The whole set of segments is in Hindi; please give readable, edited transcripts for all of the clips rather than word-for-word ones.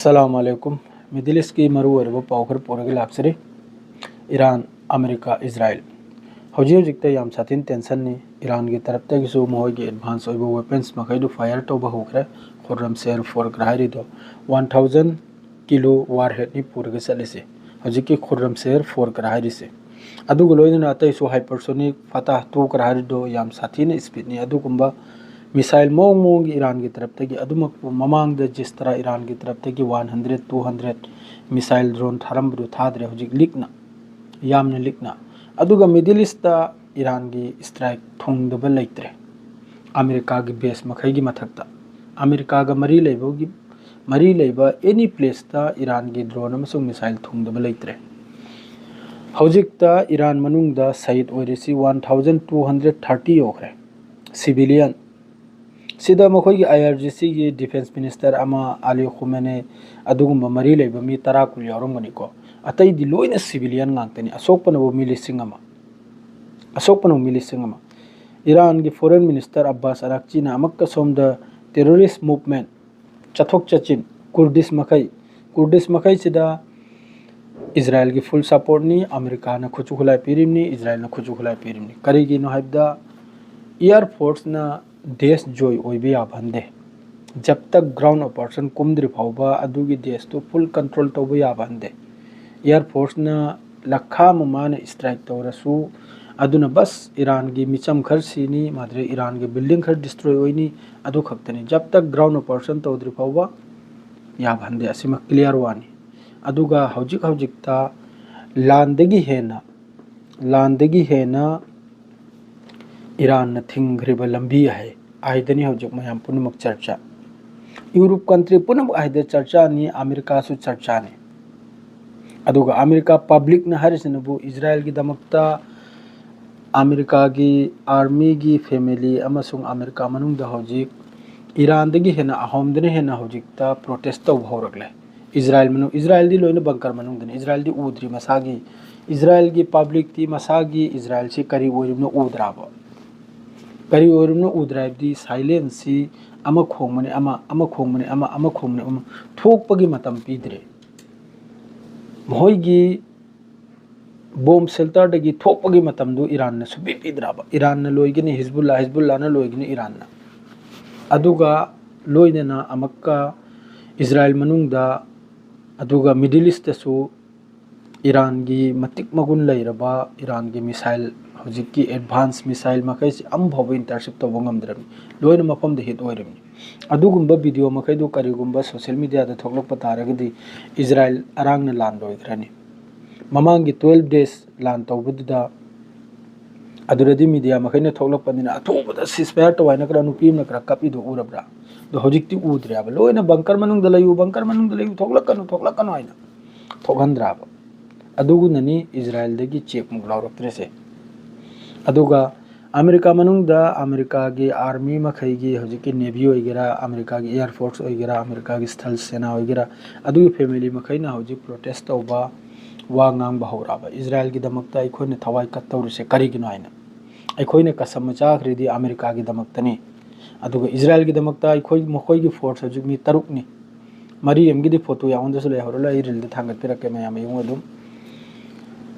अस्सलामुअलैकुम मिडिल ईस्ट की मरुअरब पावखर पोरगे लाक्सरी ईरान अमेरिका इजराइल हजिक याम साथिन टेंशन नि ईरान की तरफ तक मोहगी एडवांस वेपन्स मखैदु फायर तौब होग्रे खुर्रम सेर फोरग्रा हारिदो 1000 किलो वारहेड नि पुरगे चलेसे हजिक खुर्रम सेर फोरग्रा हारिसे अदुगु लोइना अतैसु हाइपरसोनिक फतह टूकरा हारिदो याम साथिन स्पीड नि अदुगुंबा मिसाइल मोंग ईरान की तरफ तक ममांग जिस तरह ईरान की तरफ तक 100-200 मिसाइल ड्रोन थारम्बदु थाद्रे हजिक लिकना यामना लिकना अदुगा मिडिल ईस्ट ईरान की स्ट्राइक थोंगदब लेत्रे अमेरिका की बेस मखै की मथक्ता अमेरिका का मरी लेबा एनी प्लेस ईरान की ड्रोन अमसुंग मिसाइल थोंगदब लेत्रे हजिक ईरान मनुंगदा शहीद ओइरिसी 1230 होख्रे सिविलियन सिदा मखोई IRGC की डिफेंस मिनिस्टर अली खुमेने अदुगुंबा मरी लेबा मी 10 कुल यावरमगनिको अतई दि लोइना सिविलियन गांगतनी असोकपनबो मिलिसिंग ईरान की फॉरेन मिनिस्टर अब्बास अराक्ची ना अमक्का सोमदा टेररिस्ट मूवमेंट चथोक चचिन कुर्दिश मखै सिदा इजराइल की फुल सपोर्ट नि अमेरिका ना खुचु खुलाई पिरिमनी इजराइल ना खुचु खुलाई पिरिमनी करिगिनो हाइबदा एयर फोर्स ना देश जोई ओइबे याबहंदे जब तक ग्राउंड ऑपरेशन कुमद्रि फाउबा अदुगी देश तो फुल कंट्रोल तौबे याबहंदे एयर फोर्स ना लखा ममान स्ट्राइक तौरसु अदुना बस ईरान की मिचम खर सीनी माद्रे ईरान की बिल्डिंग खर डिस्ट्रॉय ओइनी अदु खक्तनी जब तक ग्राउंड ऑपरेशन तौद्रि फाउबा याबहंदे असिमा क्लियर वानी अदुगा हौजिक लांदगी हेना ईरान थिंग्रिब लंबी है आइदनी हौजिक मयाम पुनमक चर्चा यूरोप कंट्री पुनमक आइदे चर्चा नि अमेरिका सु चर्चा ने अदुगा अमेरिका पब्लिक न हरिसनबु इजराइल की दमकता अमेरिका की आर्मी की फैमिली अमसुंग अमेरिका मनुंग हौजिक ईरान दगी हेना अहोमदने हेना हौजिकता प्रोटेस्ट तौ हौरगले इजराइल दी लोइना बंकर मनुंग इजराइल दी उद्री मसागी इजराइल की पब्लिक ती मसागी इजराइल से करी ओरिमनो उद्राबो करी ओरिमनो उद्राइबदी साइलेंसी अमा खोंगमने थोकपगी मतम पीद्रे मोहगी बॉम्ब शेल्टर दगी थोकपगी मतम दु ईरान न सुबि पीद्राबा ईरान न लोइगनी हिजबुल्ला न लोइगनी ईरान न अदुगा लोइना अमक्का इजराइल मनुंगदा अदुगा मिडिल ईस्ट सु ईरान की मतिक मगुन लैरबा ईरान की मिसाइल हजिक की एडवांस मिसाइल मखैसे अमफाव इंटरसेप्ट तौब ngamद्रबनी लोइना मफम द हिट ओइरबनी अदुगुंबा वीडियो मखैदु करिगुंबा सोशल मीडिया दा थोकलक पतारगदी इजराइल अरांगना लान लोइग्रनी ममांगी 12 डेज लान तौबदुदा अदुरदी मीडिया मखैना थोकलक पनिना अथोबदा सिस्फायर तवाइना करा नुपीमना करा कपिदु उरबरा दो हजिकती उद्रेबा लोइना बंकर मनुंग दलयु थोकलक कनु आइना थोगंद्राबा अदुगुननी इजराइल दगी चेक मुग लावरक्त्रेसे अदुगा अमेरिका मनुंगदा अमेरिका की आर्मी मखैगी हजिकी नेवी ओइगेरा अमेरिका की एयर फोर्स ओइगेरा अमेरिका की स्थल सेना ओइगेरा अदुगी फैमिली मखैना हजिक प्रोटेस्ट तौबा वा ngang हौराबा इजराइल की दमकता अखोइना थवाई कत्तौरिसे करिगिनो आइना अखोइना कसम चाखरिदी अमेरिका की दमकतनी अदुगा इजराइल की दमकता अखोइ मखोइगी फोर्स हजिक मी 3 नि मरी एमगिदी फोटो यावंदसु लेहरला इरिल थांगत पिरके मयाम यंगदुम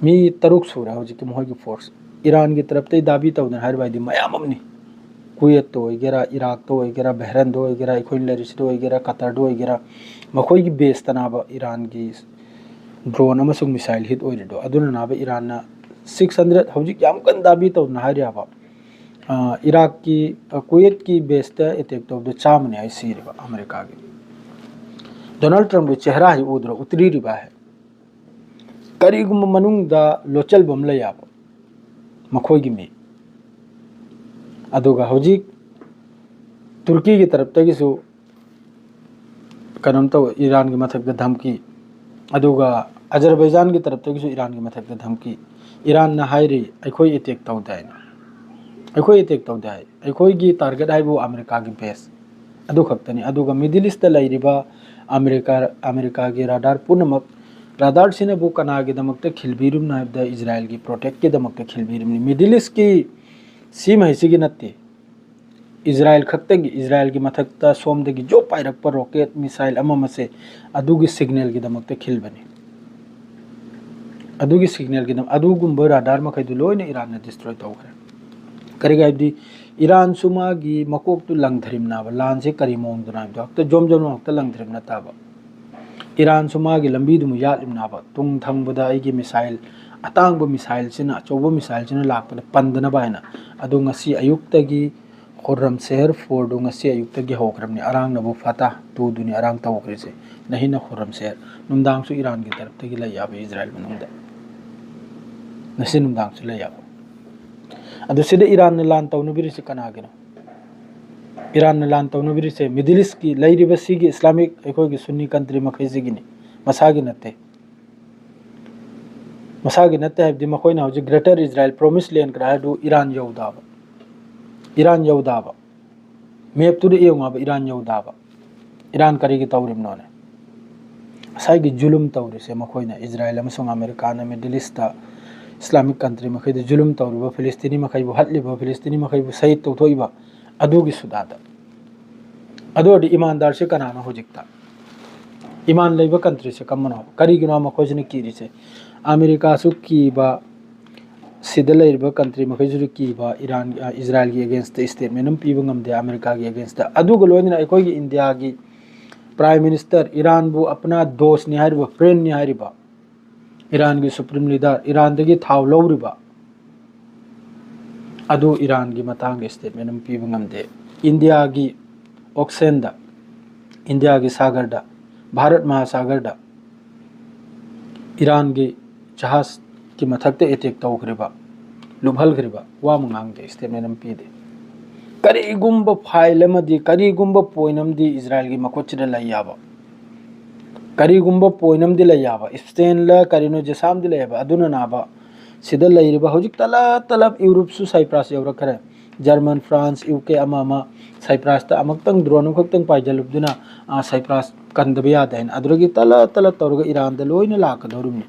मी 3 सुरा हजिक मखोइगी फोर्स ईरान की तरफ दाबी तौदन हरबाइदी मयामनी कुवैत तो ओइगेरा इराक तो ओइगेरा बहरन दो ओइगेरा अखोइन लरिसदो ओइगेरा कतर दो ओइगेरा मखोइगी बेस तनाबा ईरान की ड्रोन अमसुंग मिसाइल हिट ओइरिदो अदुना नाबा ईरान 600 हजिक याम कन दाबी तौदन हरियाबा इराक की कुवैत की बेस ता अटैक तौदो चामने आई सीरिबा अमेरिका की डोनाल्ड ट्रम्प की चेहरा ही उद्रो उतरीरिबा है करिगुम मनुंगदा लोचल बमला याबा मखोइगी मी अदुगा हजिक तुर्की की तरफ तगिसु कनम तो ईरान की मथक धमकी अदुगा अजरबैजान की तरफ तगिसु ईरान की मथक धमकी ईरान ना हाइरी अखोइ अटैक तौदाइना अखोइगी टारगेट हाइबु अमेरिका की बेस अदु खक्तनी अदुगा मिडिल ईस्ट लैरिबा अमेरिका की राडार पुनमक राडार सिने बु कनागी दमकते खिलबीरुम नाइबदा इजराइल की प्रोटेक्ट के दमकते खिलबीरुम मिडिल ईस्ट की सीम हैसिगी नत्ते इजराइल खक्तगी इजराइल की मथक्ता सोमदगी जो पाइरक्प रॉकेट मिसाइल अममसे अदुगी सिग्नल की दमकते खिलबनी अदुगी सिग्नल की दम अदुगुंब राडार मखैदु लोइने ईरान ने डिस्ट्रॉय तौखरे करिगाइबदी ईरान सुमागी मकोक तु लंगधरिमनाबा लान से करी मोंगदुना तो जोम जोम मक्ता लंगधरिमना ताबा ईरान सुमागी लंबी दुमु यालिमनाबा तुंग थंगबदा आइगी मिसाइल अतांगबो मिसाइल सिना अचौबो मिसाइल सिना लाकपदा पंदना बायना अदु ngasi अयुक्तगी खुर्रम शहर फोर्डो ngasi अयुक्तगी होखरमनि अरांग नबो फता तु दुनि अरांग तौखरिसे नहीं न खुर्रम शहर नुमदांग सु ईरान की तरफ तगी लयाबे इजराइल मनुंगदा नसी नुमदांग सु लयाबो अदु सिदे ईरान ने लान तौनुबिरिसे कनागिनो ईरान ने लान तौनुबिरिसे मिडिल ईस्ट की लैरिबसिगी इस्लामिक एकोगी सुन्नी कंट्री मखैजिगिनी मसागी नते मसागी नते है मखोइना हौजिक ग्रेटर इजराइल प्रोमिस लैंड क्राइदु ईरान यौदाबा मैप तुद एंगाबा ईरान यौदाबा ईरान करीगी तौरिमनोने साइगी जुलुम तौरिसे मखोइना इजराइल अमसोंग अमेरिका ने मिडिल ईस्ट इस्लामिक कंट्री मखैद जुलुम तौरिबा फिलिस्तीनी मखैबु हटलिबा फिलिस्तीनी मखैबु सहीद तौथोइबा अदुगी सुदादा अदोडी ईमानदार से कनाना होजिकता ईमान लेबा कंट्री से कमनो करीगिनो मखोजने कीरिसे अमेरिका सु कीबा सिदल लेबा कंट्री मखैजु कीबा ईरान इजराइल की अगेंस्ट स्टेटमेंट हम पीबा ngam दे अमेरिका की अगेंस्ट अदुगो लोइना एकोगी इंडिया की प्राइम मिनिस्टर ईरान बु अपना दोस्त नि हारिबा फ्रेंड नि हारिबा ईरान की सुप्रीम लीडर ईरान दगी थाव लौरिबा अदु ईरान की मतंग स्टेटमेंट हम पीबा ngam दे इंडिया की ओक्सेन दा इंडिया की सागर दा भारत महासागर दा ईरान की जहाज की मथक्ते अटैक तौखरिबा लुभलखरिबा वा मंगांगदे स्टेटमेंट हम पीदे करीगुंब फाइल अमदी करीगुंब पोइनमदी इजराइल की मकोचिदा लयाबा करीगुंब पोइनमदी लयाबा स्पेन ला करीनो जसामदी लयाबा अदुना नाबा सिदा लैरिबा हौजिक तलब यूरोप सु साइप्रस यौरखरे जर्मन फ्रांस यूके अमामा साइप्रस ता अमक्तंग ड्रोन खक्तंग पाइजलुबदुना साइप्रस कंदबे यादेन अदुरगी तलब तौरगा ईरान द लोइना लाकदौरुमनि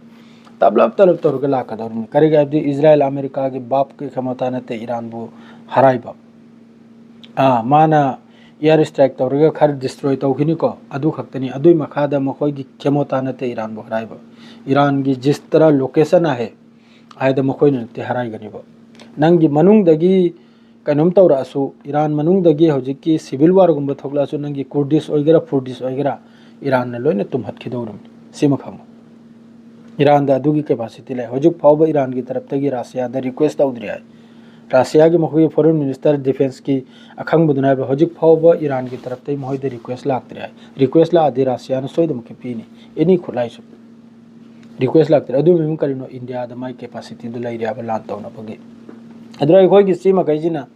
तलब तौरगा लाकदौरुमनि करीगाबदी इजराइल अमेरिका के बाप के क्षमता नते ईरान बु हराइबा माना एयर स्ट्राइक तौरगा खर डिस्ट्रॉय तौखिनिको अदु खक्तनी अदुई मखादा मखोइगी क्षमता नते ईरान बु हराइबा ईरान की जिस तरह लोकेशन है आयदा मखोइना नते हराइगनिबा नंगी मनुंगदगी कनम तौरासु ईरान मनुंगदगी हौजिकी सिविल वार गुंबा थोकलासु नंगी कुर्दिश ओइगरा फुर्दिश ओइगरा ईरान ने लोइना तुम्हतखिदौरुमनि सिमा खंगो ईरान दा अदुगी कैपेसिटी ले हौजिक फावबा ईरान की तरफ तगी रशिया दा रिक्वेस्ट तौद्रि है रशिया की मखोई फॉरेन मिनिस्टर डिफेंस की अखंगबदुना हौजिक फावबा ईरान की तरफ तगी महोइदा रिक्वेस्ट लाक्तरि है रिक्वेस्ट लादे रशिया ने सोइदमके पीनी एनी खुलाइसु रिक्वेस्ट लाक्तरि अदु मिम करिनो इंडिया दा माई कैपेसिटी दु लैरियाबा लान तौनबगे अदुरा अखोइगी सिमा कैजिना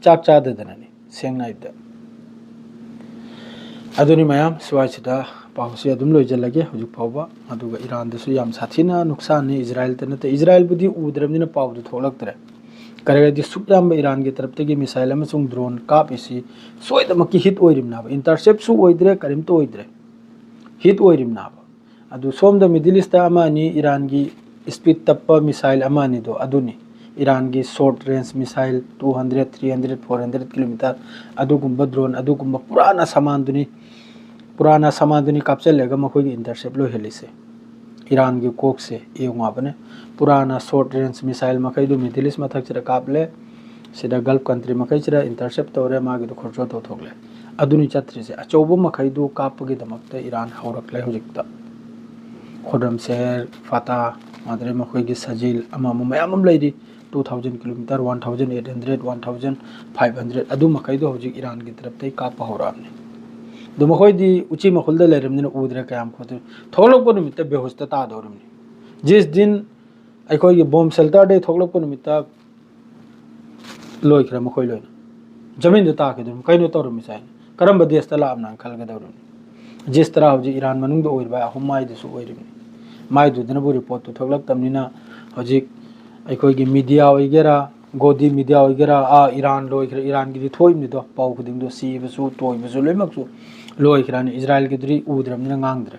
चाक चाददननि सेंगनाइदा अदुनी मयाम स्वाइसिदा पाउसी अदुम लोइजलगे हुजुक फावबा अदुगा ईरान दसु याम साथिना नुकसान ने इजराइल तनते इजराइल बुदी उद्रमनिना पाउदु थोलक्तरे करेगदि सुक्याम ईरान की तरफ तगी मिसाइल अमसुंग ड्रोन कापिसी सोइदमकी हिट ओइरिमनाबा इंटरसेप्ट सु ओइद्रे करिमतो ओइद्रे हिट ओइरिमनाबा अदु सोमदा मिडिल ईस्ट अमानी ईरान की स्पीड तप्पा मिसाइल अमानी दो अदुनी ईरान की शॉर्ट रेंज मिसाइल 200 300 400 किलोमीटर अदुगुंबा ड्रोन अदुगुंबा पुराना समादुनी कापचलेगा मखोई इंटरसेप्ट लो हेलिसे ईरान की कोक से एंगाबने पुराना short range missile मखैदु middle east मथक्चरा कापले सिदा गल्फ कंट्री मखैचरा इंटरसेप्ट तौरे मागी दु खर्चो तो थोगले अदुनी चत्रिसे अचौबो मखैदु कापगी दमकते ईरान हौरकले हुजिकता खुरम शहर फता मादरे मखोई सजील अमाम मयाम लैरी 2000 किलोमीटर 1800 1500 अदु मखैदु हुजिक ईरान की तरफ तै काप हौरामने दु मखोइदी उची मखुलदा लेरमनिना उद्रे कयाम खोते थोलकपो निमित्त बेहोस्ता तादौरमनि जिस दिन अखोई बॉम्ब शेल्टर दे थोलकपो निमित्त लोइखरा मखोइ लोइना जमीन दु ताकेदु कैनो तौरमि साइन करम देशता लाबना खलगदौरमनि जिस तरह हुजिक ईरान मनुंग दो ओइरबा हुमाइ दसु ओइरमनि माइ दुदनबु रिपोर्ट तो थोलक तमनिना हुजिक अखोई मीडिया ओइगेरा गोदी मीडिया ओइगेरा ईरान लोइखरा ईरान की थोइमनि दो पाउ खुदिंग दो सीबसु तोइबसु लोइमक्सु लोइखरानि इजराइल की दुरी उद्रमनिना nganगद्रे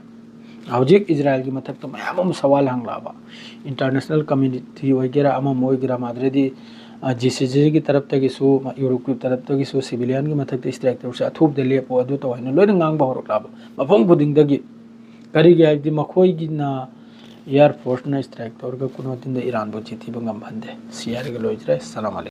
हौजिक इजराइल की मथक्ता मयाम सवाल हंगलाबा इंटरनेशनल कम्युनिटी ओइगेरा अमम ओइगेरा माद्रेदी GCC की तरफ तगिसु यूरोप की तरफ तगिसु सिविलियन की मथक स्ट्राइक तौर अथूब दे लेपो अदु तो हैन lion ngang ba horok mafam buding dagi kari gi haibdi makhoi gi na air force na strike tawr ga kuno tin da Iran bo jiti ba ngam hande siyar ga lojre salam alaikum